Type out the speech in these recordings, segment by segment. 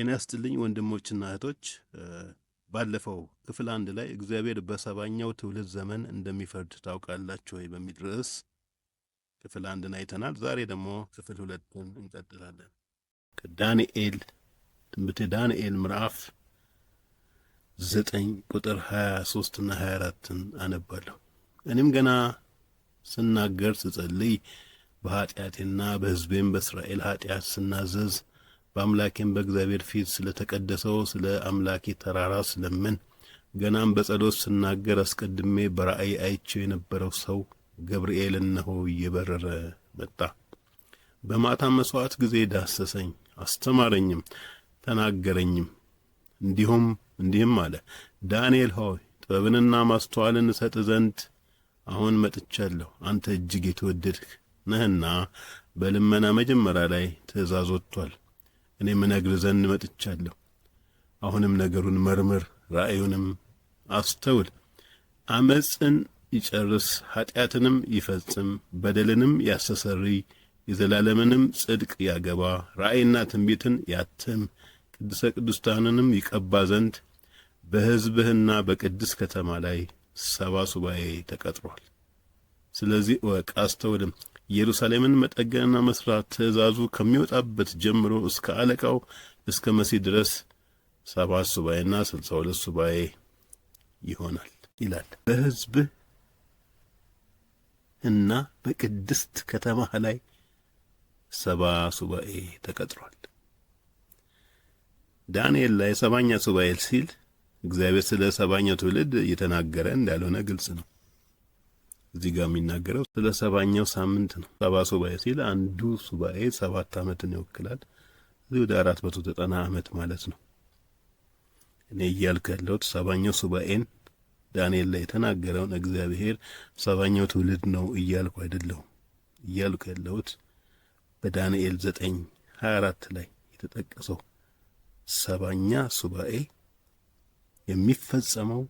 ጤና ይስጥልኝ ወንድሞችና እህቶች። ባለፈው ክፍል 1 ላይ እግዚአብሔር በሰባኛው ትውልድ ዘመን እንደሚፈርድ ታውቃላችሁ ወይ በሚል ርዕስ ክፍል 1 አይተናል። ዛሬ ደግሞ ክፍል 2 እንቀጥላለን። ከዳንኤል ትንቢተ ዳንኤል ምዕራፍ 9 ቁጥር 23 እና 24 አነባለሁ። እኔም ገና ስናገር ስጸልይ በኃጢአቴና በሕዝቤም በእስራኤል ኃጢአት ስናዘዝ በአምላኬም በእግዚአብሔር ፊት ስለተቀደሰው ስለ አምላኬ ተራራ ስለምን ገናም በጸሎት ስናገር አስቀድሜ በራእይ አይቼው የነበረው ሰው ገብርኤል እነሆ እየበረረ መጣ። በማታ መስዋዕት ጊዜ ዳሰሰኝ፣ አስተማረኝም፣ ተናገረኝም። እንዲህም አለ፣ ዳንኤል ሆይ ጥበብንና ማስተዋልን እሰጥ ዘንድ አሁን መጥቻለሁ። አንተ እጅግ የተወደድህ ነህና በልመና መጀመሪያ ላይ ትእዛዝ ወጥቷል። እኔም እነግርህ ዘንድ መጥቻለሁ። አሁንም ነገሩን መርምር፣ ራእዩንም አስተውል። አመፅን ይጨርስ፣ ኃጢአትንም ይፈጽም፣ በደልንም ያስተሰርይ፣ የዘላለምንም ጽድቅ ያገባ፣ ራእይና ትንቢትን ያትም፣ ቅዱሰ ቅዱሳንንም ይቀባ ዘንድ በሕዝብህና በቅድስ ከተማ ላይ 70 ሱባኤ ተቀጥሯል። ስለዚህ እወቅ፣ አስተውልም። ኢየሩሳሌምን መጠገንና መስራት ትእዛዙ ከሚወጣበት ጀምሮ እስከ አለቃው እስከ መሲህ ድረስ 7 ሱባኤና 62 ሱባኤ ይሆናል ይላል። በሕዝብህ እና በቅድስት ከተማ ላይ 70 ሱባኤ ተቀጥሯል። ዳንኤል ላይ 7ኛ ሱባኤ ሲል እግዚአብሔር ስለ 7ኛው ትውልድ እየተናገረ እንዳልሆነ ግልጽ ነው። እዚህ ጋር የሚናገረው ስለ 7ኛው ሳምንት ነው። 70 ሱባኤ ሲል አንዱ ሱባኤ 7 ዓመትን ይወክላል። እዚህ ወደ 490 ዓመት ማለት ነው። እኔ እያልኩ ያለሁት 7ኛው ሱባኤን ዳንኤል ላይ የተናገረውን እግዚአብሔር 7ኛው ትውልድ ነው እያልኩ አይደለሁም። እያልኩ ያለሁት በዳንኤል 9:24 ላይ የተጠቀሰው 7ኛ ሱባኤ የሚፈጸመው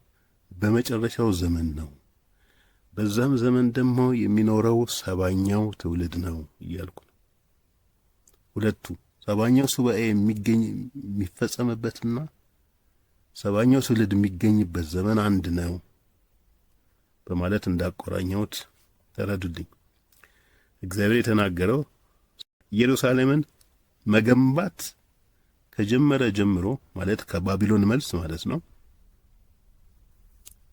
በመጨረሻው ዘመን ነው። በዛም ዘመን ደግሞ የሚኖረው 7ኛው ትውልድ ነው እያልኩ ነው። ሁለቱ 7ኛው ሱባኤ የሚፈጸምበትና 7ኛው ትውልድ የሚገኝበት ዘመን አንድ ነው በማለት እንዳቆራኘሁት ተረዱልኝ። እግዚአብሔር የተናገረው ኢየሩሳሌምን መገንባት ከጀመረ ጀምሮ ማለት ከባቢሎን መልስ ማለት ነው።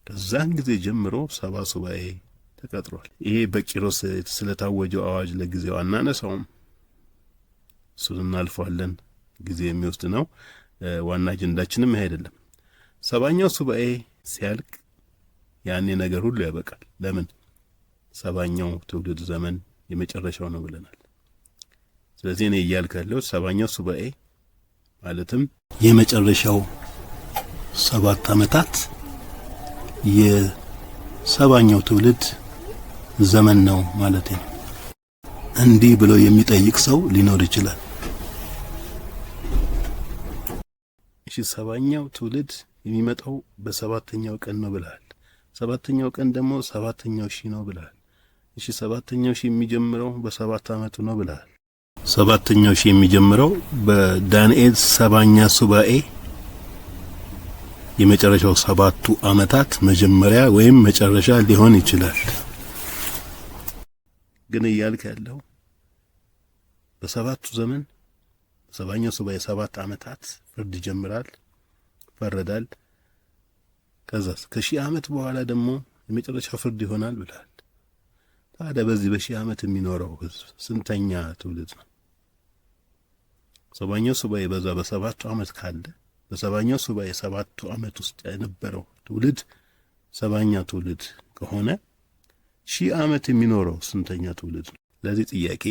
ከዛን ጊዜ ጀምሮ 70 ሱባኤ ተቀጥሯል። ይሄ በቂሮስ ስለታወጀው አዋጅ ለጊዜው አናነሳውም፣ እሱን እናልፈዋለን። ጊዜ የሚወስድ ነው። ዋና አጀንዳችንም ይሄ አይደለም። 7ኛው ሱባኤ ሲያልቅ ያኔ ነገር ሁሉ ያበቃል። ለምን? 7ኛው ትውልድ ዘመን የመጨረሻው ነው ብለናል። ስለዚህ እኔ እያልኩ ያለሁት 7ኛው ሱባኤ ማለትም የመጨረሻው 7 ዓመታት የ7ኛው ትውልድ ዘመን ነው ማለት ነው። እንዲህ ብሎ የሚጠይቅ ሰው ሊኖር ይችላል። እሺ 7ኛው ትውልድ የሚመጣው በ7ኛው ቀን ነው ብለሃል። 7ኛው ቀን ደግሞ 7ኛው ሺህ ነው ብለሃል። እሺ 7ኛው ሺህ የሚጀምረው በ7 ዓመቱ ነው ብለሃል። 7ኛው ሺህ የሚጀምረው በዳንኤል 7ኛ ሱባኤ የመጨረሻው 7ቱ ዓመታት መጀመሪያ ወይም መጨረሻ ሊሆን ይችላል። ግን እያልክ ያለው በ7ቱ ዘመን 7ኛው ሱባኤ 7 ዓመታት ፍርድ ይጀምራል፣ ይፈረዳል። ከዛስ ከ1000 ዓመት በኋላ ደግሞ የመጨረሻው ፍርድ ይሆናል ብለሃል። ታዲያ በዚህ በ1000 ዓመት የሚኖረው ህዝብ ስንተኛ ትውልድ ነው? 7ኛው ሱባኤ በዛ በ7ቱ ዓመት ካለ በ7ኛው ሱባኤ 7ቱ ዓመት ውስጥ የነበረው ትውልድ 7ኛ ትውልድ ከሆነ 1000 ዓመት የሚኖረው ስንተኛ ትውልድ ነው? ለዚህ ጥያቄ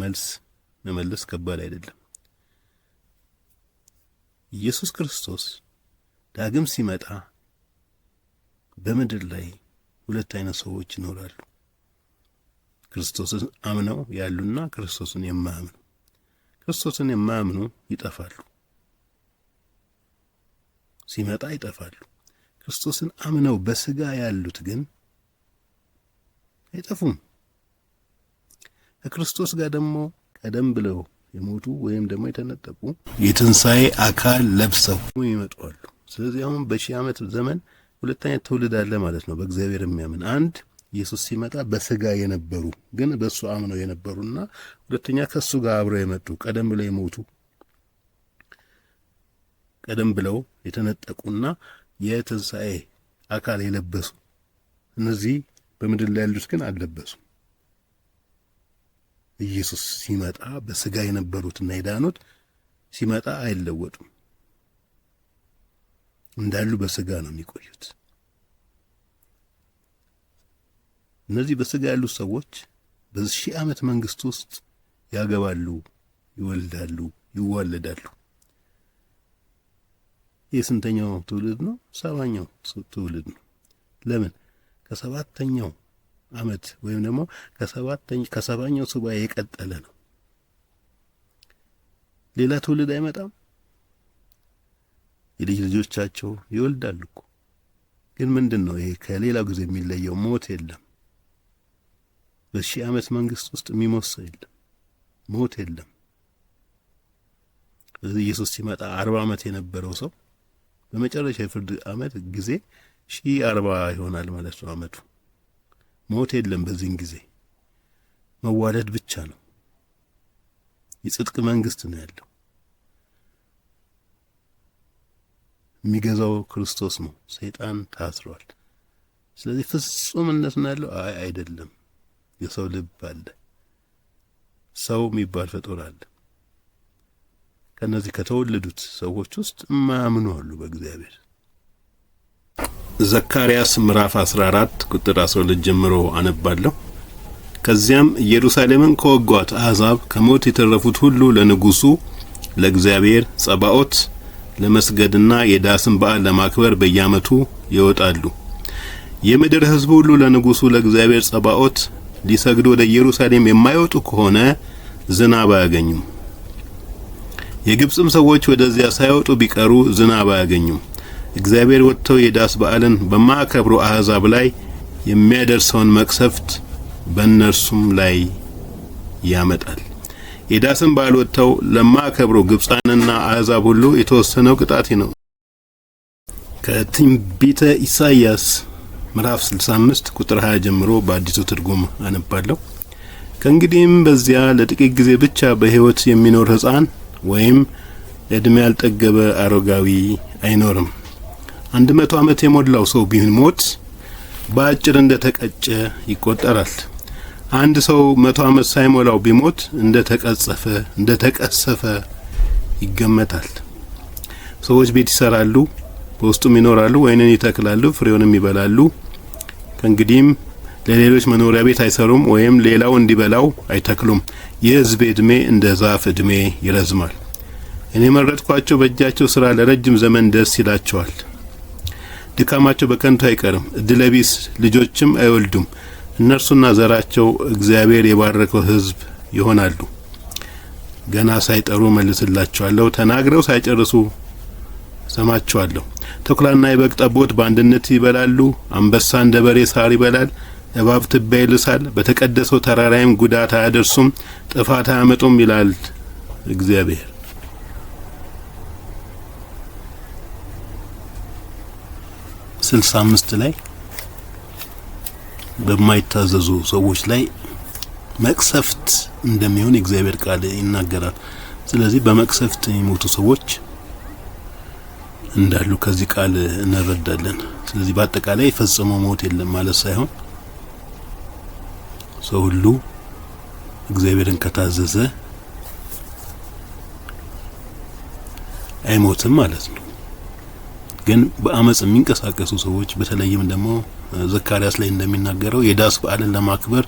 መልስ መመለስ ከባድ አይደለም። ኢየሱስ ክርስቶስ ዳግም ሲመጣ በምድር ላይ 2 አይነት ሰዎች ይኖራሉ። ክርስቶስን አምነው ያሉና ክርስቶስን የማያምኑ። ክርስቶስን የማያምኑ ይጠፋሉ፣ ሲመጣ ይጠፋሉ። ክርስቶስን አምነው በስጋ ያሉት ግን አይጠፉም። ከክርስቶስ ጋር ደግሞ ቀደም ብለው የሞቱ ወይም ደግሞ የተነጠቁ የትንሣኤ አካል ለብሰው ይመጣሉ። ስለዚህ አሁን በሺህ ዓመት ዘመን ሁለተኛ ትውልድ አለ ማለት ነው። በእግዚአብሔር የሚያምን አንድ ኢየሱስ ሲመጣ በስጋ የነበሩ ግን በሱ አምነው የነበሩና ሁለተኛ ከሱ ጋር አብረው የመጡ ቀደም ብለው የሞቱ ቀደም ብለው የተነጠቁና የትንሣኤ አካል የለበሱ እነዚህ በምድር ላይ ያሉት ግን አልለበሱም። ኢየሱስ ሲመጣ በስጋ የነበሩትና የዳኑት ሲመጣ አይለወጡም፣ እንዳሉ በስጋ ነው የሚቆዩት። እነዚህ በስጋ ያሉት ሰዎች በዚህ ሺህ ዓመት መንግስት ውስጥ ያገባሉ፣ ይወልዳሉ፣ ይዋለዳሉ። የስንተኛው ትውልድ ነው? ሰባኛው ትውልድ ነው። ለምን? ከሰባተኛው ዓመት ወይም ደግሞ ከሰባኛው ሱባኤ የቀጠለ ነው። ሌላ ትውልድ አይመጣም። የልጅ ልጆቻቸው ይወልዳሉ እኮ። ግን ምንድነው ይሄ ከሌላው ጊዜ የሚለየው? ሞት የለም። በሺህ ዓመት መንግስት ውስጥ የሚሞት ሰው የለም፣ ሞት የለም። ስለዚህ ኢየሱስ ሲመጣ 40 ዓመት የነበረው ሰው በመጨረሻ የፍርድ ዓመት ጊዜ 1040 ይሆናል ማለት ነው ዓመቱ። ሞት የለም። በዚህን ጊዜ መዋለድ ብቻ ነው። የጽድቅ መንግስት ነው ያለው። የሚገዛው ክርስቶስ ነው። ሰይጣን ታስሯል። ስለዚህ ፍጹምነት ነው ያለው። አይደለም። የሰው ልብ አለ። ሰው የሚባል ፍጡር አለ። ከነዚህ ከተወለዱት ሰዎች ውስጥ የማያምኑ አሉ በእግዚአብሔር። ዘካርያስ ምዕራፍ 14 ቁጥር 12 ጀምሮ አነባለሁ። ከዚያም ኢየሩሳሌምን ከወጓት አሕዛብ ከሞት የተረፉት ሁሉ ለንጉሱ ለእግዚአብሔር ጸባኦት ለመስገድና የዳስን በዓል ለማክበር በየዓመቱ ይወጣሉ። የምድር ሕዝብ ሁሉ ለንጉሱ ለእግዚአብሔር ጸባኦት ሊሰግዱ ወደ ኢየሩሳሌም የማይወጡ ከሆነ ዝናብ አያገኙም። የግብጽም ሰዎች ወደዚያ ሳይወጡ ቢቀሩ ዝናብ አያገኙም። እግዚአብሔር ወጥተው የዳስ በዓልን በማያከብሩ አሕዛብ ላይ የሚያደርሰውን መቅሰፍት በእነርሱም ላይ ያመጣል። የዳስን በዓል ወጥተው ለማያከብሩ ግብጻንና አሕዛብ ሁሉ የተወሰነው ቅጣት ነው። ከትንቢተ ኢሳይያስ ምዕራፍ 65 ቁጥር 20 ጀምሮ በአዲሱ ትርጉም አነባለሁ። ከእንግዲህም በዚያ ለጥቂት ጊዜ ብቻ በሕይወት የሚኖር ሕፃን ወይም እድሜ ያልጠገበ አሮጋዊ አይኖርም። 100 ዓመት የሞላው ሰው ቢሞት በአጭር እንደተቀጨ ይቆጠራል። አንድ ሰው 100 ዓመት ሳይሞላው ቢሞት እንደተቀሰፈ ይገመታል። ሰዎች ቤት ይሰራሉ፣ በውስጡም ይኖራሉ፣ ወይንን ይተክላሉ፣ ፍሬውንም ይበላሉ። ከእንግዲህም ለሌሎች መኖሪያ ቤት አይሰሩም፣ ወይም ሌላው እንዲበላው አይተክሉም። የሕዝቤ ዕድሜ እንደ ዛፍ ዕድሜ ይረዝማል። እኔ መረጥኳቸው፣ በእጃቸው ሥራ ለረጅም ዘመን ደስ ይላቸዋል። ድካማቸው በከንቱ አይቀርም፣ እድለቢስ ልጆችም አይወልዱም። እነርሱና ዘራቸው እግዚአብሔር የባረከው ሕዝብ ይሆናሉ። ገና ሳይጠሩ መልስላቸዋለሁ፣ ተናግረው ሳይጨርሱ ሰማቸዋለሁ። ተኩላና የበግ ጠቦት በአንድነት ይበላሉ። አንበሳ እንደ በሬ ሳር ይበላል። እባብ ትቢያ ይልሳል። በተቀደሰው ተራራይም ጉዳት አያደርሱም፣ ጥፋት አያመጡም ይላል እግዚአብሔር። ስልሳ 65 ላይ በማይታዘዙ ሰዎች ላይ መቅሰፍት እንደሚሆን የእግዚአብሔር ቃል ይናገራል። ስለዚህ በመቅሰፍት የሚሞቱ ሰዎች እንዳሉ ከዚህ ቃል እንረዳለን። ስለዚህ በአጠቃላይ ፈጽሞ ሞት የለም ማለት ሳይሆን ሰው ሁሉ እግዚአብሔርን ከታዘዘ አይሞትም ማለት ነው። ግን በአመጽ የሚንቀሳቀሱ ሰዎች በተለይም ደግሞ ዘካርያስ ላይ እንደሚናገረው የዳስ በዓልን ለማክበር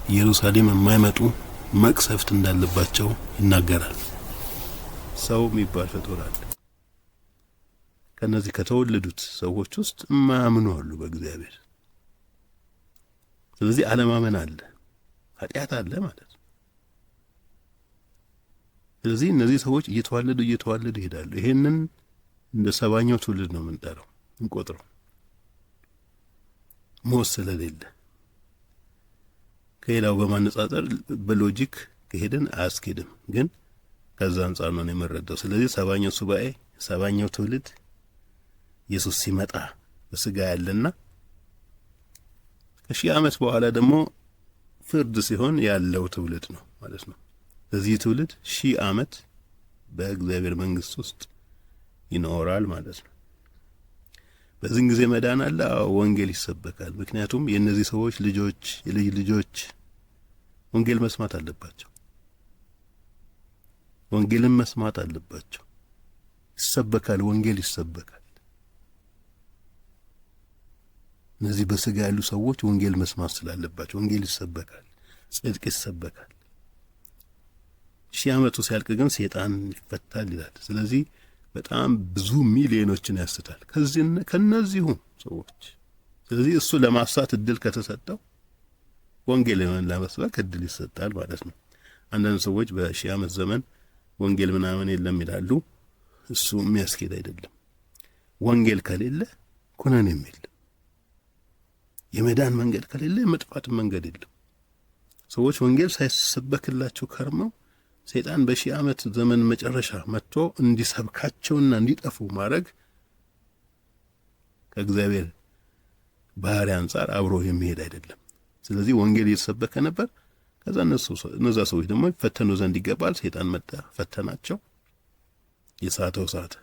ኢየሩሳሌም የማይመጡ መቅሰፍት እንዳለባቸው ይናገራል። ሰው የሚባል ፍጡር አለ። ከነዚህ ከተወለዱት ሰዎች ውስጥ የማያምኑ አሉ በእግዚአብሔር። ስለዚህ አለማመን አለ፣ ኃጢአት አለ ማለት ነው። ስለዚህ እነዚህ ሰዎች እየተዋለዱ ይሄዳሉ። ይሄንን እንደ ሰባኛው ትውልድ ነው የምንጠራው እንቆጥረው። ሞት ስለሌለ ከሌላው በማነጻጸር በሎጂክ ከሄደን አያስኬድም። ግን ከዛ አንጻር ነው የመረዳው። ስለዚህ ሰባኛው ሱባኤ ሰባኛው ትውልድ ኢየሱስ ሲመጣ በስጋ ያለና ከሺህ ዓመት በኋላ ደግሞ ፍርድ ሲሆን ያለው ትውልድ ነው ማለት ነው። ለዚህ ትውልድ 1000 ዓመት በእግዚአብሔር መንግስት ውስጥ ይኖራል ማለት ነው። በዚህ ጊዜ መዳን አለ፣ ወንጌል ይሰበካል። ምክንያቱም የእነዚህ ሰዎች ልጆች የልጅ ልጆች ወንጌል መስማት አለባቸው። ወንጌልን መስማት አለባቸው። ይሰበካል፣ ወንጌል ይሰበካል። እነዚህ በስጋ ያሉ ሰዎች ወንጌል መስማት ስላለባቸው ወንጌል ይሰበካል፣ ጽድቅ ይሰበካል። 1000 ዓመቱ ሲያልቅ ግን ሰይጣን ይፈታል ይላል። ስለዚህ በጣም ብዙ ሚሊዮኖችን ያስታል ከነዚሁ ሰዎች። ስለዚህ እሱ ለማሳት እድል ከተሰጠው ወንጌልን ለመስበክ እድል ይሰጣል ማለት ነው። አንዳንድ ሰዎች በ1000 ዓመት ዘመን ወንጌል ምናምን የለም ይላሉ። እሱ የሚያስኬድ አይደለም። ወንጌል ከሌለ ኩነኔም የለም። የመዳን መንገድ ከሌለ የመጥፋት መንገድ የለም። ሰዎች ወንጌል ሳይሰበክላቸው ከርመው ሰይጣን በ1000 ዓመት ዘመን መጨረሻ መጥቶ እንዲሰብካቸውና እንዲጠፉ ማድረግ ከእግዚአብሔር ባህሪ አንጻር አብሮ የሚሄድ አይደለም። ስለዚህ ወንጌል እየተሰበከ ነበር። ከዛ እነዛ ሰዎች ደግሞ ፈተኑ ዘንድ ይገባል። ሰይጣን መጣ፣ ፈተናቸው። የሳተው ሳተ፣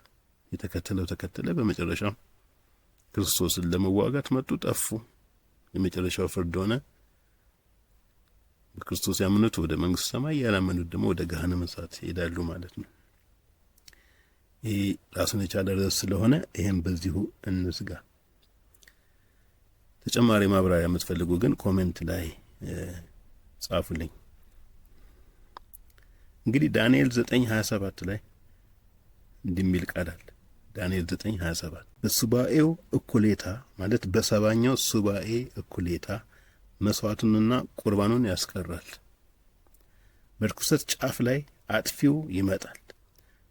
የተከተለው ተከተለ። በመጨረሻ ክርስቶስን ለመዋጋት መጡ፣ ጠፉ። የመጨረሻው ፍርድ ሆነ። በክርስቶስ ያመኑት ወደ መንግስት ሰማይ፣ ያላመኑት ደግሞ ወደ ገሃነመ እሳት ይሄዳሉ ማለት ነው። ይሄ ራሱን የቻለ ርዕስ ስለሆነ ይሄን በዚሁ እንስጋ። ተጨማሪ ማብራሪያ የምትፈልጉ ግን ኮሜንት ላይ ጻፉልኝ። እንግዲህ ዳንኤል 9:27 ላይ እንደሚል ቃል አለ። ዳንኤል 9:27 በሱባኤው እኩሌታ ማለት በሰባኛው ሱባኤ እኩሌታ መስዋዕቱንና ቁርባኑን ያስቀራል። በርኩሰት ጫፍ ላይ አጥፊው ይመጣል።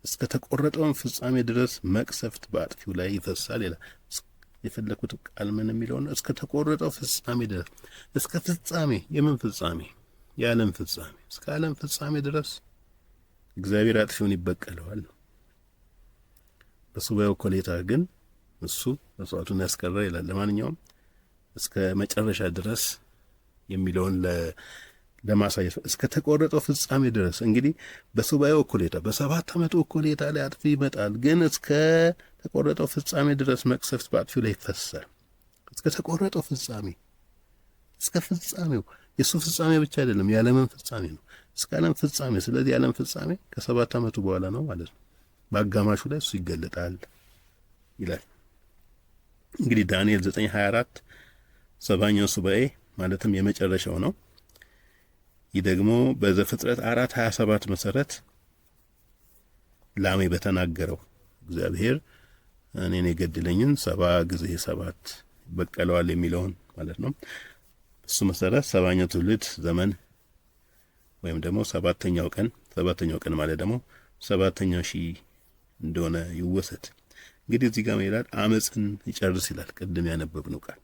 እስከ ተቆረጠው ፍጻሜ ድረስ መቅሰፍት በአጥፊው ላይ ይፈሳል ይላል። የፈለኩት ቃል ምን የሚለው ነው? እስከ ተቆረጠው ፍጻሜ ድረስ። እስከ ፍጻሜ፣ የምን ፍጻሜ? የዓለም ፍጻሜ። እስከ ዓለም ፍጻሜ ድረስ እግዚአብሔር አጥፊውን ይበቀለዋል። በሱባኤው እኩሌታ ግን እሱ መስዋዕቱን ያስቀራ ይላል። ለማንኛውም እስከ መጨረሻ ድረስ የሚለውን ለማሳየት እስከ ተቆረጠው ፍጻሜ ድረስ። እንግዲህ በሱባኤው እኩሌታ በ7 ዓመቱ እኩሌታ ላይ አጥፊ ይመጣል፣ ግን እስከ ተቆረጠው ፍጻሜ ድረስ መቅሰፍት በአጥፊው ላይ ይፈሳል። እስከ ተቆረጠው ፍጻሜ፣ እስከ ፍጻሜው። የሱ ፍጻሜ ብቻ አይደለም፣ የዓለምን ፍጻሜ ነው። እስከ ዓለም ፍጻሜ። ስለዚህ የዓለም ፍጻሜ ከ7 ዓመቱ በኋላ ነው ማለት ነው። በአጋማሹ ላይ እሱ ይገለጣል ይላል። እንግዲህ ዳንኤል 9:24 ሰባኛው ሱባኤ ማለትም የመጨረሻው ነው። ይህ ደግሞ በዘፍጥረት 4:27 መሰረት ላሜ በተናገረው እግዚአብሔር እኔን የገደለኝን 7 ጊዜ 7 ይበቀለዋል የሚለውን ማለት ነው። እሱ መሰረት ሰባኛው ትውልድ ዘመን ወይም ደግሞ ሰባተኛው ቀን ማለት ደግሞ 7ኛው ሺህ እንደሆነ ይወሰድ። እንግዲህ እዚህ ጋር ይላል አመጽን ይጨርስ ይላል። ቅድም ያነበብነው ቃል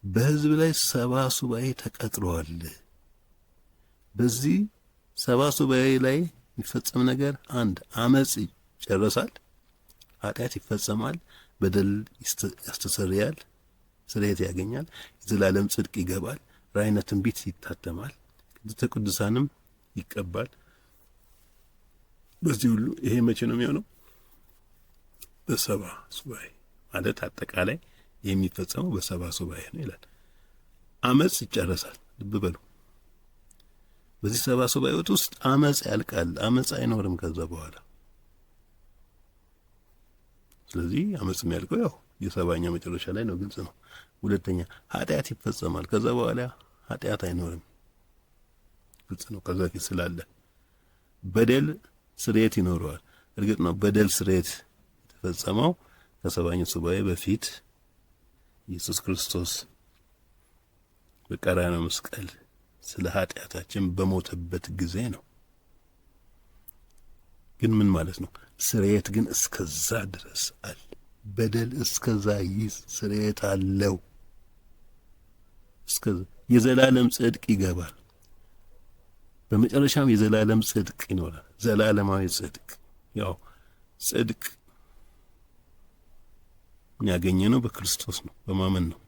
በሕዝብ ላይ 70 ሱባኤ ተቀጥሯል። በዚህ 70 ሱባኤ ላይ የሚፈጸም ነገር አንድ አመጽ ይጨረሳል፣ ኃጢአት ይፈጸማል፣ በደል ያስተሰርያል፣ ስርየት ያገኛል፣ የዘላለም ጽድቅ ይገባል፣ ራእይና ትንቢት ይታተማል፣ ቅድስተ ቅዱሳንም ይቀባል። በዚህ ሁሉ ይሄ መቼ ነው የሚሆነው? በ70 ሱባኤ ማለት አጠቃላይ የሚፈጸመው በ70 ሱባኤ ነው ይላል። አመጽ ይጨረሳል። ልብ በሉ፣ በዚህ 70 ሱባኤዎች ውስጥ አመጽ ያልቃል። አመጽ አይኖርም ከዛ በኋላ። ስለዚህ አመጽ የሚያልቀው ያው የ70ኛው መጨረሻ ላይ ነው። ግልጽ ነው። ሁለተኛ ኃጢአት ይፈጸማል። ከዛ በኋላ ኃጢአት አይኖርም። ግልጽ ነው። ከዛ ፊት ስላለ በደል ስርየት ይኖረዋል። እርግጥ ነው በደል ስርየት የተፈጸመው ከ70ኛው ሱባኤ በፊት ኢየሱስ ክርስቶስ በቀራንዮ መስቀል ስለ ኃጢአታችን በሞተበት ጊዜ ነው። ግን ምን ማለት ነው? ስርየት ግን እስከዛ ድረስ አለ። በደል እስከዛ ስርየት አለው። እስከዛ የዘላለም ጽድቅ ይገባል። በመጨረሻም የዘላለም ጽድቅ ይኖራል። ዘላለማዊ ጽድቅ ያው ጽድቅ ያገኘነው በክርስቶስ ነው፣ በማመን ነው።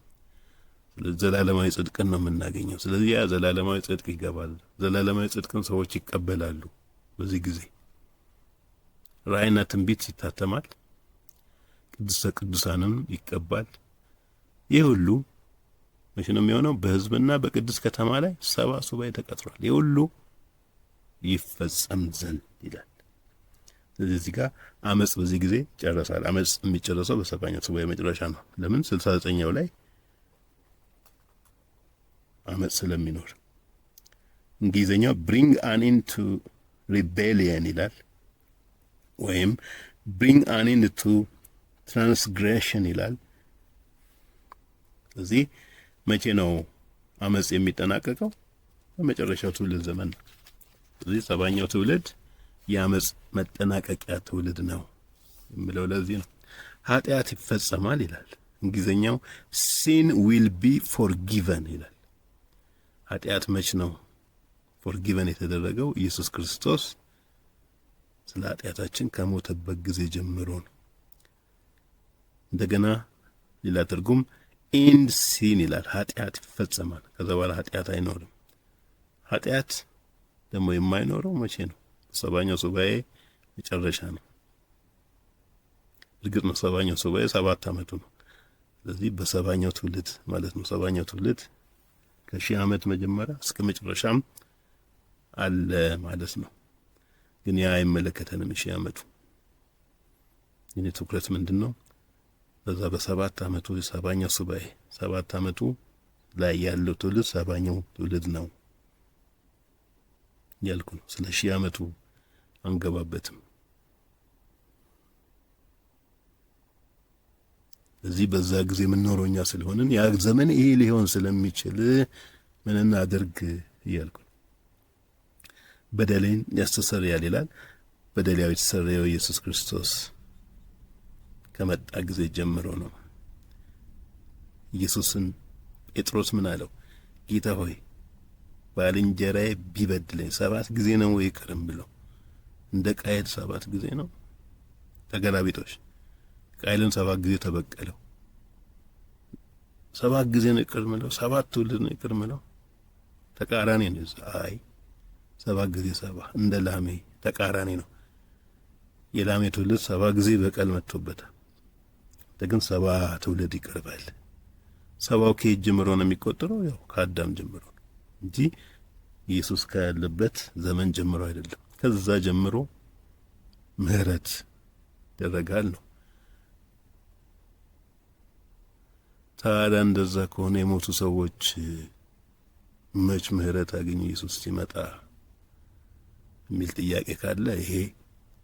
ስለዚህ ዘላለማዊ ጽድቅን ነው የምናገኘው። ስለዚህ ያ ዘላለማዊ ጽድቅ ይገባል። ዘላለማዊ ጽድቅን ሰዎች ይቀበላሉ። በዚህ ጊዜ ራእይና ትንቢት ይታተማል፣ ቅድስተ ቅዱሳንም ይቀባል። ይህ ሁሉ መቼ ነው የሚሆነው? በሕዝብና በቅዱስ ከተማ ላይ 70 ሱባኤ ተቀጥሯል። ይህ ሁሉ ይፈጸም ዘንድ ይላል። ስለዚህ እዚህ ጋር አመጽ በዚህ ጊዜ ጨረሳል። አመጽ የሚጨረሰው በሰባኛው ሱባኤ መጨረሻ ነው። ለምን? 69ኛው ላይ አመጽ ስለሚኖር። እንግሊዘኛው bring an end to rebellion ይላል፣ ወይም bring an end to transgression ይላል። ስለዚህ መቼ ነው አመጽ የሚጠናቀቀው? በመጨረሻው ትውልድ ዘመን ነው። ስለዚህ ሰባኛው ትውልድ የአመጽ መጠናቀቂያ ትውልድ ነው የሚለው ለዚህ ነው። ኃጢአት ይፈጸማል ይላል። እንግሊዘኛው sin will be forgiven ይላል። ኃጢአት መች ነው ፎርጊቨን የተደረገው? ኢየሱስ ክርስቶስ ስለ ኃጢአታችን ከሞተበት ጊዜ ጀምሮ ነው። እንደገና ሌላ ትርጉም end sin ይላል። ኃጢአት ይፈጸማል። ከዛ በኋላ ኃጢአት አይኖርም። ኃጢአት ደግሞ የማይኖረው መቼ ነው? ሰባኛው ሱባኤ መጨረሻ ነው። እርግጥ ነው ሰባኛው ሱባኤ 7 ዓመቱ ነው። ስለዚህ በሰባኛው ትውልድ ማለት ነው። ሰባኛው ትውልድ ከ1000 ዓመት መጀመሪያ እስከ መጨረሻም አለ ማለት ነው። ግን ያ አይመለከተንም 1000 ዓመቱ። የኔ ትኩረት ምንድነው? በዛ በ7 ዓመቱ የሰባኛው ሱባኤ 7 ዓመቱ ላይ ያለው ትውልድ ሰባኛው ትውልድ ነው ያልኩ ነው። ስለ 1000 ዓመቱ አንገባበትም። እዚህ በዛ ጊዜ የምንኖረኛ ስለሆነን ያ ዘመን ይሄ ሊሆን ስለሚችል ምን እናድርግ እያልኩ ነው። በደሌን ያስተሰርያል ይላል። በደሌው የተሰረየው ኢየሱስ ክርስቶስ ከመጣ ጊዜ ጀምሮ ነው። ኢየሱስን ጴጥሮስ ምን አለው? ጌታ ሆይ ባልንጀራዬ ቢበድለኝ 7 ጊዜ ነው ይቅርም ብለው? እንደ ቃየል 7 ጊዜ ነው? ተገላቢጦሽ ቃየልን 7 ጊዜ ተበቀለው። 7 ጊዜ ነው ይቅር ምለው? 7 ትውልድ ነው ይቅር ምለው? ተቃራኒ ነው። አይ 7 ጊዜ 7 እንደ ላሜ ተቃራኒ ነው። የላሜ ትውልድ 7 ጊዜ በቀል መጥቶበታል። ግን 7 ትውልድ ይቀርባል። 7ው ከየት ጀምሮ ነው የሚቆጠረው? ያው ከአዳም ጀምሮ እንጂ ኢየሱስ ካለበት ዘመን ጀምሮ አይደለም። ከዛ ጀምሮ ምህረት ይደረጋል ነው። ታዲያ እንደዛ ከሆነ የሞቱ ሰዎች መች ምህረት አገኙ ኢየሱስ ሲመጣ የሚል ጥያቄ ካለ ይሄ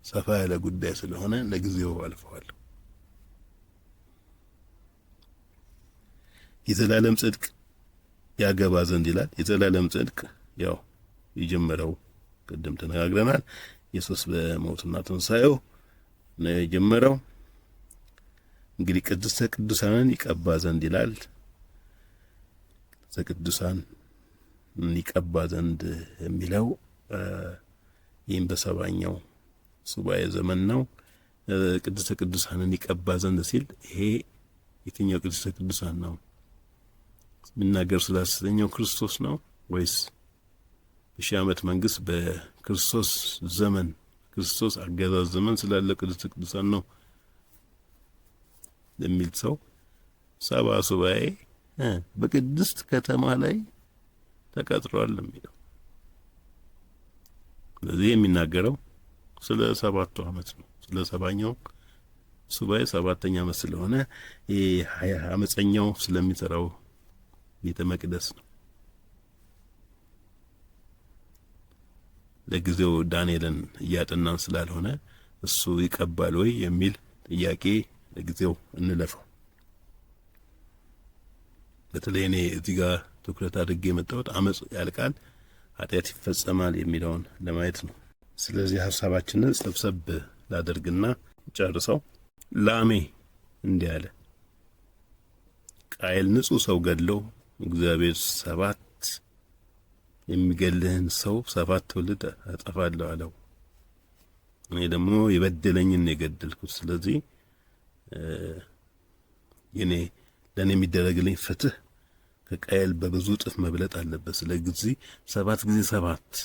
ሰፋ ያለ ጉዳይ ስለሆነ ለጊዜው አልፈዋለሁ። የዘላለም ጽድቅ ያገባ ዘንድ ይላል። የዘላለም ጽድቅ ያው የጀመረው ቅድም ተነጋግረናል። ኢየሱስ በሞትና ትንሣኤው ነው የጀመረው። እንግዲህ ቅድስተ ቅዱሳንን ይቀባ ዘንድ ይላል። ቅድስተ ቅዱሳን ይቀባ ዘንድ የሚለው ይህም በሰባኛው ሱባኤ ዘመን ነው። ቅድስተ ቅዱሳንን ይቀባ ዘንድ ሲል ይሄ የትኛው ቅድስተ ቅዱሳን ነው? የሚናገር ስለ ሐሰተኛው ክርስቶስ ነው ወይስ በሺህ ዓመት መንግስት በክርስቶስ ዘመን ክርስቶስ አገዛዝ ዘመን ስላለ ቅድስተ ቅዱሳን ነው ለሚል ሰው 7 ሱባኤ በቅድስት ከተማ ላይ ተቀጥሯል የሚለው። ስለዚህ የሚናገረው ስለ 7ቱ ዓመት ነው። ስለ ሰባኛው ሱባኤ 7ኛ ዓመት ስለሆነ ይሄ አመፀኛው ስለሚሰራው ቤተ መቅደስ ነው። ለጊዜው ዳንኤልን እያጠናን ስላልሆነ እሱ ይቀባል ወይ የሚል ጥያቄ ለጊዜው እንለፈው። በተለይ እኔ እዚህ ጋር ትኩረት አድርጌ የመጣሁት አመጽ ያልቃል ኃጢአት ይፈጸማል የሚለውን ለማየት ነው። ስለዚህ ሐሳባችንን ሰብሰብ ላደርግና ጨርሰው ላሜ እንዲህ አለ። ቃየል ንጹህ ሰው ገድሎ እግዚአብሔር 7 የሚገልህን ሰው 7 ትውልድ አጠፋለሁ አለው። እኔ ደግሞ የበደለኝን የገደልኩት። ስለዚህ ለኔ የሚደረግልኝ ፍትህ ከቃየል በብዙ እጥፍ መብለጥ አለበት። ስለዚህ 7 ጊዜ 7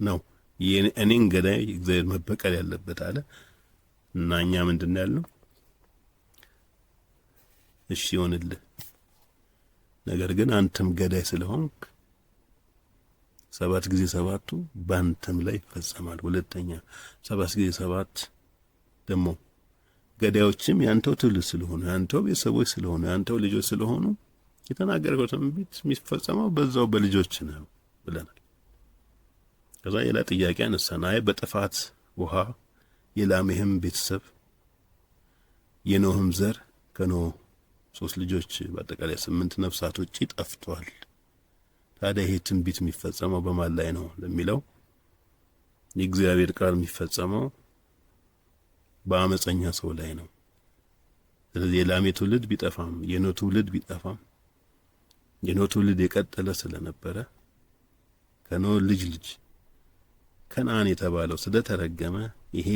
ነው እኔን ገዳይ እግዚአብሔር መበቀል ያለበት አለ። እና እኛ ምንድነው ያልነው? እሺ ይሆንልህ፣ ነገር ግን አንተም ገዳይ ስለሆንክ 7 ጊዜ 7ቱ ባንተም ላይ ይፈጸማል። ሁለተኛ 7 ጊዜ 7 ደግሞ ገዳዮችም ያንተው ትውልድ ስለሆኑ፣ ያንተው ቤተሰቦች ስለሆኑ፣ ያንተው ልጆች ስለሆኑ የተናገርከው ትንቢት የሚፈጸመው በዛው በልጆች ነው ብለናል። ከዛ ሌላ ጥያቄ አነሳን። አይ በጥፋት ውሃ የላሜህም ቤተሰብ የኖህም ዘር ከኖህ 3 ልጆች በአጠቃላይ 8 ነፍሳት ውጪ ጠፍቷል። ታዲያ ይሄ ትንቢት የሚፈጸመው በማን ላይ ነው ለሚለው የእግዚአብሔር ቃል የሚፈጸመው በአመፀኛ ሰው ላይ ነው። ስለዚህ የላሜ ትውልድ ቢጠፋም የኖህ ትውልድ ቢጠፋም የኖህ ትውልድ የቀጠለ ስለነበረ ከኖህ ልጅ ከነዓን የተባለው ስለተረገመ ይሄ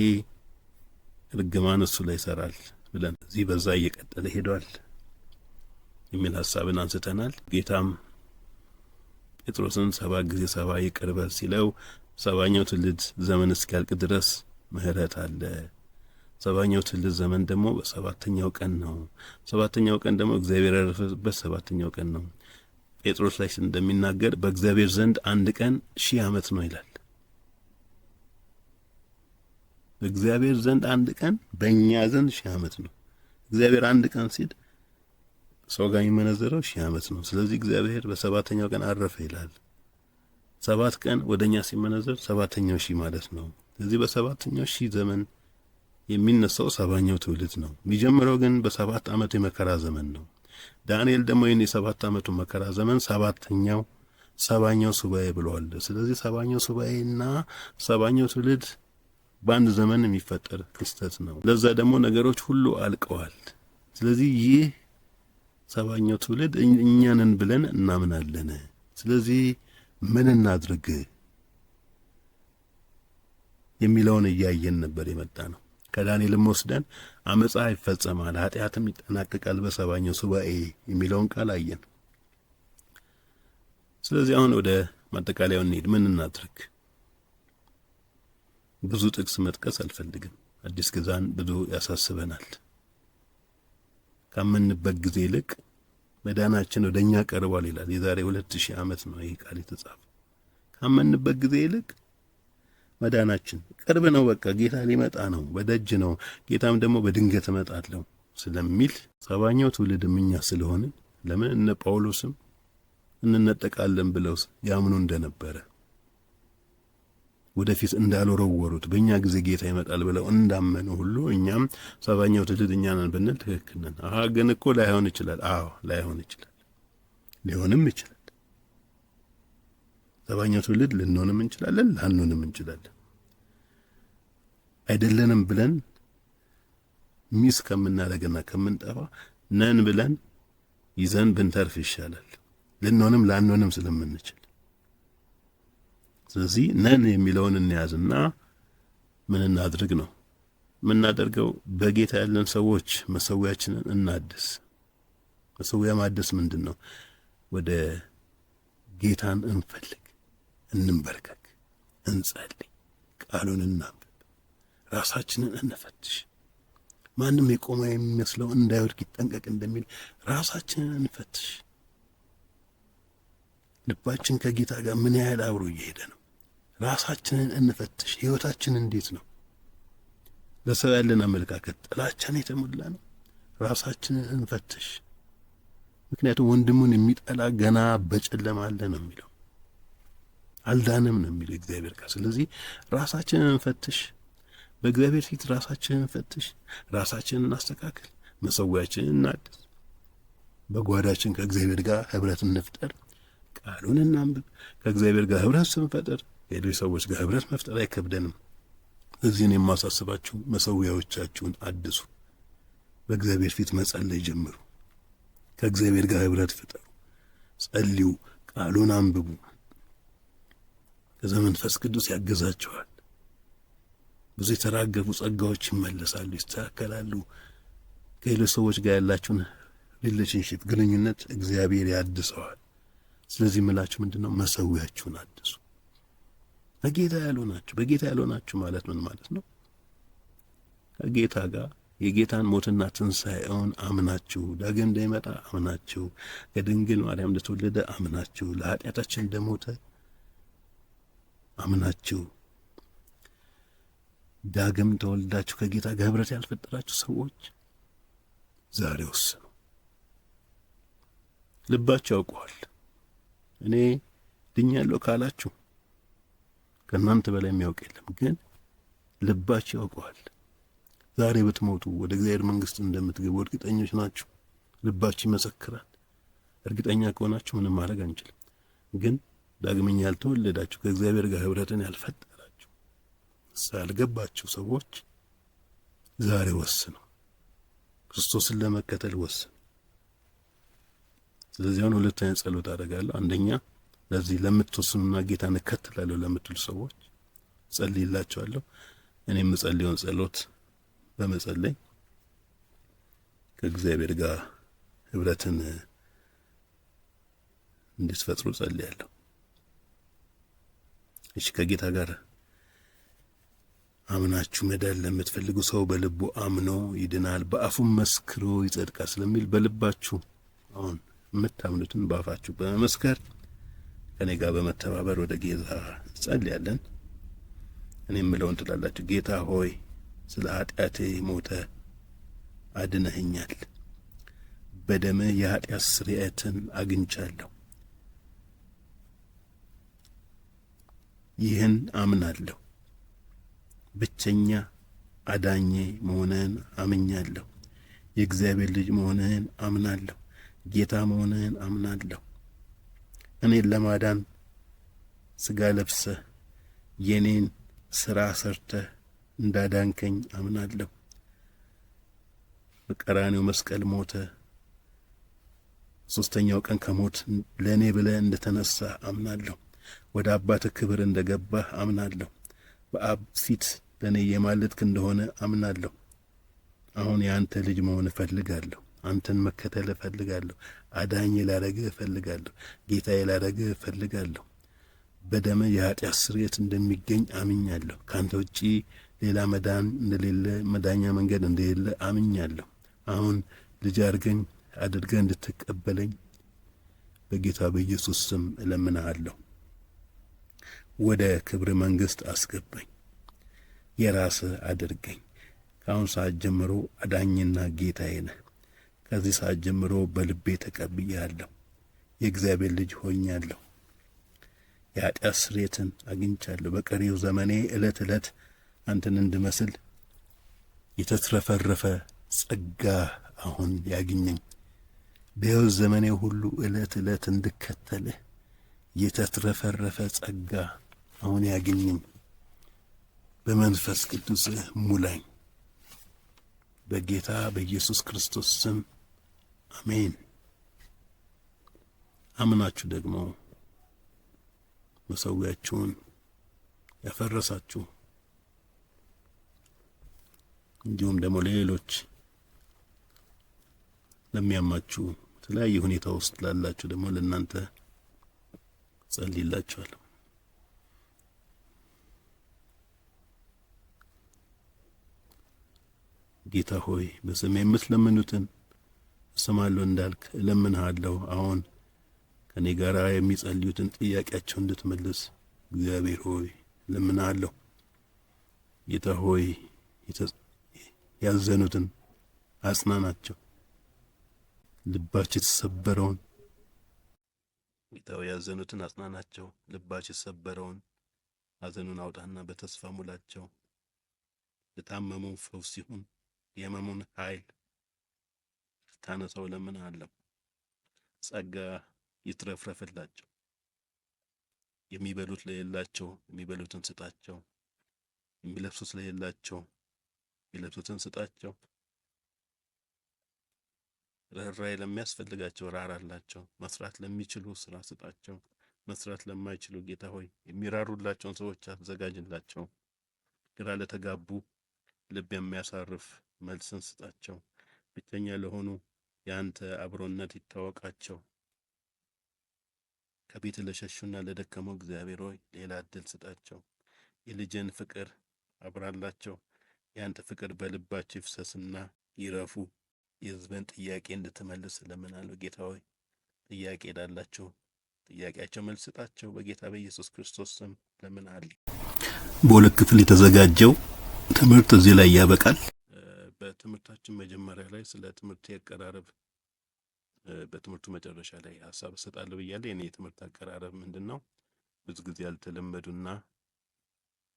ርግማን እሱ ላይ ይሰራል ብለን እዚህ በዛ እየቀጠለ ሄዷል የሚል ሐሳብን አንስተናል። ጌታም ጴጥሮስን 7 ጊዜ 7 ይቅር በል ሲለው 7ኛው ትውልድ ዘመን እስኪያልቅ ድረስ ምህረት አለ። 7ኛው ትውልድ ዘመን ደግሞ በ7ኛው ቀን ነው። 7ኛው ቀን ደግሞ እግዚአብሔር ያረፈበት 7ኛው ቀን ነው። ጴጥሮስ ላይ እንደሚናገር በእግዚአብሔር ዘንድ 1 ቀን 1000 ዓመት ነው ይላል። በእግዚአብሔር ዘንድ 1 ቀን በእኛ ዘንድ 1000 ዓመት ነው። እግዚአብሔር 1 ቀን ሲል ሰው ጋር የሚመነዘረው 1000 ዓመት ነው። ስለዚህ እግዚአብሔር በ7ኛው ቀን አረፈ ይላል። 7 ቀን ወደኛ ሲመነዘር 7ኛው 1000 ማለት ነው። ስለዚህ በ7ኛው 1000 ዘመን የሚነሳው 7ኛው ትውልድ ነው። የሚጀምረው ግን በ7 ዓመቱ የመከራ ዘመን ነው። ዳንኤል ደግሞ ይህን የ7 ዓመቱ መከራ ዘመን 7ኛው ሱባኤ ብለዋል። ስለዚህ 7ኛው ሱባኤና 7ኛው ትውልድ በአንድ ዘመን የሚፈጠር ክስተት ነው። ለዛ ደግሞ ነገሮች ሁሉ አልቀዋል። ስለዚህ ይህ 7ኛው ትውልድ እኛንን ብለን እናምናለን። ስለዚህ ምን እናድርግ የሚለውን እያየን ነበር የመጣ ነው። ከዳንኤልም ወስደን አመጻ ይፈጸማል፣ ኃጢአትም ይጠናቀቃል በ7ኛው ሱባኤ የሚለውን ቃል አየን። ስለዚህ አሁን ወደ ማጠቃለያው እንሂድ። ምን እናድርግ? ብዙ ጥቅስ መጥቀስ አልፈልግም። አዲስ ኪዳን ብዙ ያሳስበናል። ካመንበት ጊዜ ይልቅ መዳናችን ወደኛ ቀርቧል ይላል። የዛሬ 2000 ዓመት ነው ይህ ቃል የተጻፈው። ካመንበት ጊዜ ይልቅ መዳናችን ቅርብ ነው። በቃ ጌታ ሊመጣ ነው፣ በደጅ ነው። ጌታም ደግሞ በድንገት እመጣለሁ ስለሚል 7ኛው ትውልድም እኛ ስለሆንን ለምን እነ ጳውሎስም እንነጠቃለን ብለው ያምኑ እንደነበረ ወደፊት እንዳልወረወሩት በእኛ ጊዜ ጌታ ይመጣል ብለው እንዳመኑ ሁሉ እኛም 7ኛው ትውልድ እኛ ነን ብንል ትክክል ነን። ግን እኮ ላይሆን ይችላል። ላይሆን ይችላል፣ ሊሆንም ይችላል። 7ኛው ትውልድ ልንሆንም እንችላለን፣ ላንሆንም እንችላለን። አይደለንም ብለን ሚስ ከምናደርግና ከምንጠፋ ነን ብለን ይዘን ብንተርፍ ይሻላል፣ ልንሆንም ላንሆንም ስለምንችል። ስለዚህ ነን የሚለውን እንያዝና ምን እናድርግ ነው የምናደርገው? በጌታ ያለን ሰዎች መሰዊያችንን እናድስ። መሰዊያ ማደስ ምንድን ነው? ወደ ጌታን እንፈልግ፣ እንንበርከክ፣ እንጸልይ፣ ቃሉን እናንብብ፣ ራሳችንን እንፈትሽ። ማንም የቆመ የሚመስለው እንዳይወድቅ ይጠንቀቅ እንደሚል ራሳችንን እንፈትሽ። ልባችን ከጌታ ጋር ምን ያህል አብሮ እየሄደ ነው? ራሳችንን እንፈትሽ። ህይወታችን እንዴት ነው? ለሰው ያለን አመለካከት ጥላቻን የተሞላ ነው? ራሳችንን እንፈትሽ። ምክንያቱም ወንድሙን የሚጠላ ገና በጨለማ አለ ነው የሚለው፣ አልዳንም ነው የሚለው እግዚአብሔር ቃል። ስለዚህ ራሳችንን እንፈትሽ፣ በእግዚአብሔር ፊት ራሳችንን እንፈትሽ፣ ራሳችንን እናስተካክል፣ መሰዊያችንን እናድስ፣ በጓዳችን ከእግዚአብሔር ጋር ህብረት እንፍጠር፣ ቃሉን እናንብብ። ከእግዚአብሔር ጋር ህብረት ስንፈጥር ከሌሎች ሰዎች ጋር ህብረት መፍጠር አይከብደንም። እዚህን የማሳስባችሁ መሰዊያዎቻችሁን አድሱ፣ በእግዚአብሔር ፊት መጸለይ ጀምሩ፣ ከእግዚአብሔር ጋር ህብረት ፍጠሩ፣ ጸልዩ፣ ቃሉን አንብቡ። ከዛ መንፈስ ቅዱስ ያገዛችኋል። ብዙ የተራገፉ ጸጋዎች ይመለሳሉ፣ ይስተካከላሉ። ከሌሎች ሰዎች ጋር ያላችሁን ሪሌሽንሺፕ ግንኙነት እግዚአብሔር ያድሰዋል። ስለዚህ ምላችሁ ምንድነው? መሰዊያችሁን አድሱ። በጌታ ያልሆናችሁ፣ በጌታ ያልሆናችሁ ማለት ምን ማለት ነው? ከጌታ ጋር የጌታን ሞትና ትንሣኤውን አምናችሁ፣ ዳግም እንደሚመጣ አምናችሁ፣ ከድንግል ማርያም እንደተወለደ አምናችሁ፣ ለኃጢአታችን እንደሞተ አምናችሁ ዳግም ተወልዳችሁ ከጌታ ጋር ኅብረት ያልፈጠራችሁ ሰዎች ዛሬ ወስኑ። ልባችሁ ያውቀዋል። እኔ ድኛለሁ ካላችሁ ከእናንተ በላይ የሚያውቅ የለም። ግን ልባችሁ ያውቀዋል። ዛሬ ብትሞቱ ወደ እግዚአብሔር መንግሥት እንደምትገቡ እርግጠኞች ናችሁ። ልባችሁ ይመሰክራል። እርግጠኛ ከሆናችሁ ምንም ማድረግ አንችልም። ግን ዳግመኛ ያልተወለዳችሁ ከእግዚአብሔር ጋር ኅብረትን ያልፈጠራችሁ ያልገባችሁ ሰዎች ዛሬ ወስኑ። ክርስቶስን ለመከተል ወስኑ። ስለዚህ አሁን ሁለተኛ ጸሎት አደርጋለሁ። አንደኛ ለዚህ ለምትወስኑና ጌታን እከተላለሁ ለምትሉ ሰዎች ጸልይላችኋለሁ። እኔ የምጸልየውን ጸሎት በመጸለይ ከእግዚአብሔር ጋር ኅብረትን እንድትፈጥሩ ጸልያለሁ። እሺ፣ ከጌታ ጋር አምናችሁ መዳን ለምትፈልጉ ሰው በልቡ አምኖ ይድናል፣ በአፉም መስክሮ ይጸድቃል ስለሚል በልባችሁ አሁን የምታምኑትን በአፋችሁ በመመስከር ከኔ ጋር በመተባበር ወደ ጌታ ጸልያለን። እኔ የምለውን ትላላችሁ። ጌታ ሆይ ስለ ኃጢአቴ ሞተ አድነኸኛል። በደምህ የኃጢአት ስርየትን አግኝቻለሁ። ይህን አምናለሁ። ብቸኛ አዳኜ መሆንህን አምኛለሁ። የእግዚአብሔር ልጅ መሆንህን አምናለሁ። ጌታ መሆንህን አምናለሁ። እኔን ለማዳን ሥጋ ለብሰህ የኔን ሥራ ሰርተህ እንዳዳንከኝ አምናለሁ። በቀራንዮ መስቀል ሞተ ሦስተኛው ቀን ከሞት ለእኔ ብለህ እንደተነሳ አምናለሁ። ወደ አባትህ ክብር እንደገባህ አምናለሁ። በአብ ፊት ለእኔ የማለድክ እንደሆነ አምናለሁ። አሁን የአንተ ልጅ መሆን እፈልጋለሁ። አንተን መከተል እፈልጋለሁ። አዳኝ ላደርግህ እፈልጋለሁ። ጌታዬ ላደርግህ እፈልጋለሁ። በደም የኃጢአት ስርየት እንደሚገኝ አምኛለሁ። ካንተ ውጪ ሌላ መዳን እንደሌለ፣ መዳኛ መንገድ እንደሌለ አምኛለሁ። አሁን ልጅ አድርገህ እንድትቀበለኝ በጌታ በኢየሱስ ስም እለምንሃለሁ። ወደ ክብር መንግሥት አስገባኝ። የራስህ አድርገኝ። ከአሁን ሰዓት ጀምሮ አዳኝና ጌታዬ ነህ። ከዚህ ሰዓት ጀምሮ በልቤ ተቀብያለሁ። የእግዚአብሔር ልጅ ሆኛለሁ። የኃጢአት ስርየትን አግኝቻለሁ። በቀሪው ዘመኔ ዕለት ዕለት አንተን እንድመስል የተትረፈረፈ ጸጋ አሁን ያግኘኝ። በሕይወት ዘመኔ ሁሉ ዕለት ዕለት እንድከተልህ የተትረፈረፈ ጸጋ አሁን ያግኘኝ። በመንፈስ ቅዱስ ሙላኝ። በጌታ በኢየሱስ ክርስቶስ ስም አሜን። አምናችሁ ደግሞ መሠዊያችሁን ያፈረሳችሁ እንዲሁም ደግሞ ለሌሎች ለሚያማችሁ የተለያየ ሁኔታ ውስጥ ላላችሁ ደግሞ ለእናንተ ጸልይላችኋለሁ። ጌታ ሆይ በስሜ የምትለምኑትን እሰማለሁ እንዳልክ እለምንሃለሁ። አሁን ከኔ ጋር የሚጸልዩትን ጥያቄያቸውን እንድትመልስ እግዚአብሔር ሆይ እለምንሃለሁ። ጌታ ሆይ ያዘኑትን አጽናናቸው። ልባቸው የተሰበረውን ጌታ ሆይ ያዘኑትን አጽናናቸው። ልባቸው የተሰበረውን ሐዘኑን አውጣና በተስፋ ሙላቸው። ለታመሙ ፈውስ ይሁን። የሕመሙን ኃይል ታነሳው እለምንሃለሁ። ጸጋ ይትረፍረፍላቸው። የሚበሉት ለሌላቸው የሚበሉትን ስጣቸው። የሚለብሱት ለሌላቸው የሚለብሱትን ስጣቸው። ርኅራኄ ለሚያስፈልጋቸው ራራላቸው። መስራት ለሚችሉ ስራ ስጣቸው። መስራት ለማይችሉ ጌታ ሆይ የሚራሩላቸውን ሰዎች አዘጋጅላቸው። ግራ ለተጋቡ ልብ የሚያሳርፍ መልስን ስጣቸው። ብቸኛ ለሆኑ ያንተ አብሮነት ይታወቃቸው። ከቤት ለሸሹና ለደከመው እግዚአብሔር ሆይ ሌላ እድል ስጣቸው። የልጅን ፍቅር አብራላቸው። ያንተ ፍቅር በልባቸው ይፍሰስና ይረፉ። የሕዝብን ጥያቄ እንድትመልስ እለምናለሁ ጌታ ሆይ። ጥያቄ ላላቸው ጥያቄያቸው መልስ ስጣቸው። በጌታ በኢየሱስ ክርስቶስ ስም እለምናለሁ። በሁለት ክፍል የተዘጋጀው ትምህርት እዚህ ላይ ያበቃል። በትምህርታችን መጀመሪያ ላይ ስለ ትምህርት አቀራረብ በትምህርቱ መጨረሻ ላይ ሀሳብ እሰጣለሁ ብያለሁ። የኔ የትምህርት አቀራረብ ምንድነው? ብዙ ጊዜ ያልተለመዱና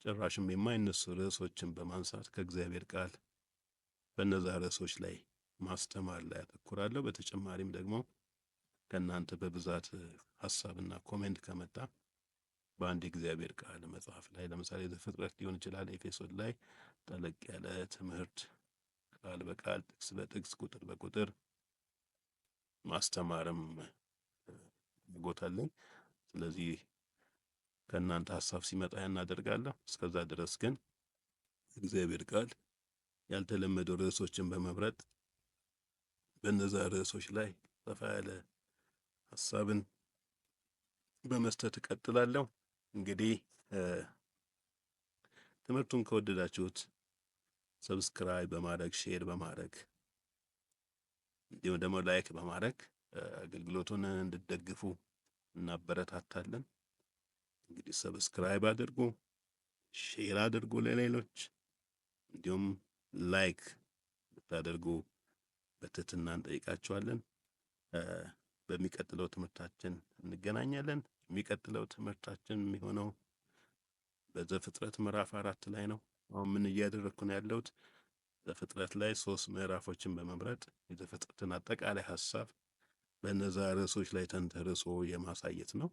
ጭራሽም የማይነሱ ርዕሶችን በማንሳት ከእግዚአብሔር ቃል በእነዛ ርዕሶች ላይ ማስተማር ላይ አተኩራለሁ። በተጨማሪም ደግሞ ከእናንተ በብዛት ሀሳብና ኮሜንት ከመጣ በአንድ የእግዚአብሔር ቃል መጽሐፍ ላይ ለምሳሌ ዘፍጥረት ሊሆን ይችላል፣ ኤፌሶን ላይ ጠለቅ ያለ ትምህርት ቃል በቃል ጥቅስ በጥቅስ ቁጥር በቁጥር ማስተማርም ጎታለኝ። ስለዚህ ከእናንተ ሀሳብ ሲመጣ እናደርጋለሁ። እስከዛ ድረስ ግን እግዚአብሔር ቃል ያልተለመዱ ርዕሶችን በመምረጥ በእነዛ ርዕሶች ላይ ሰፋ ያለ ሀሳብን በመስጠት እቀጥላለሁ። እንግዲህ ትምህርቱን ከወደዳችሁት ሰብስክራይብ በማድረግ ሼር በማድረግ እንዲሁም ደግሞ ላይክ በማድረግ አገልግሎቱን እንድትደግፉ እናበረታታለን። እንግዲህ ሰብስክራይብ አድርጉ፣ ሼር አድርጉ ለሌሎች፣ እንዲሁም ላይክ ብታደርጉ በትህትና እንጠይቃችኋለን። በሚቀጥለው ትምህርታችን እንገናኛለን። የሚቀጥለው ትምህርታችን የሚሆነው በዘፍጥረት ምዕራፍ 4 ላይ ነው። አሁን ምን እያደረኩ ነው ያለሁት? ዘፍጥረት ላይ 3 ምዕራፎችን በመምረጥ የዘፍጥረትን አጠቃላይ ሀሳብ በእነዛ ርዕሶች ላይ ተንተርሶ የማሳየት ነው።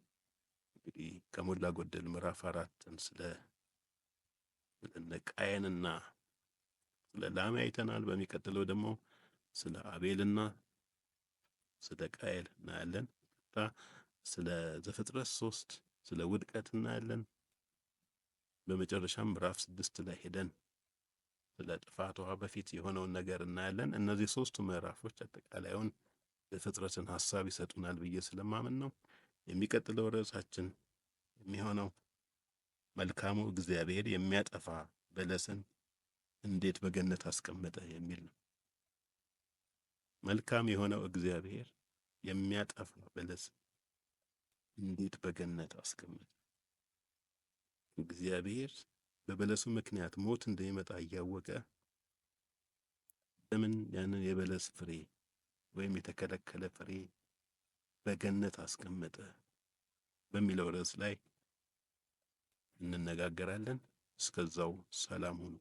እንግዲህ ከሞላ ጎደል ምዕራፍ 4ን ስለ ቃየንና ስለ ላሜ አይተናል። በሚቀጥለው ደግሞ ስለ አቤልና ስለ ቃየል እናያለን። ስለ ዘፍጥረት 3 ስለ ውድቀት እናያለን። በመጨረሻም ምዕራፍ 6 ላይ ሄደን ስለ ጥፋቷ በፊት የሆነውን ነገር እናያለን። እነዚህ ሶስቱ ምዕራፎች አጠቃላዩን የፍጥረትን ሐሳብ ይሰጡናል ብዬ ስለማምን ነው። የሚቀጥለው ርዕሳችን የሚሆነው መልካሙ እግዚአብሔር የሚያጠፋ በለስን እንዴት በገነት አስቀመጠ የሚል ነው። መልካም የሆነው እግዚአብሔር የሚያጠፋ በለስ እንዴት በገነት አስቀመጠ። እግዚአብሔር በበለሱ ምክንያት ሞት እንደሚመጣ እያወቀ ለምን ያንን የበለስ ፍሬ ወይም የተከለከለ ፍሬ በገነት አስቀመጠ በሚለው ርዕስ ላይ እንነጋገራለን። እስከዛው ሰላም ሁኑ።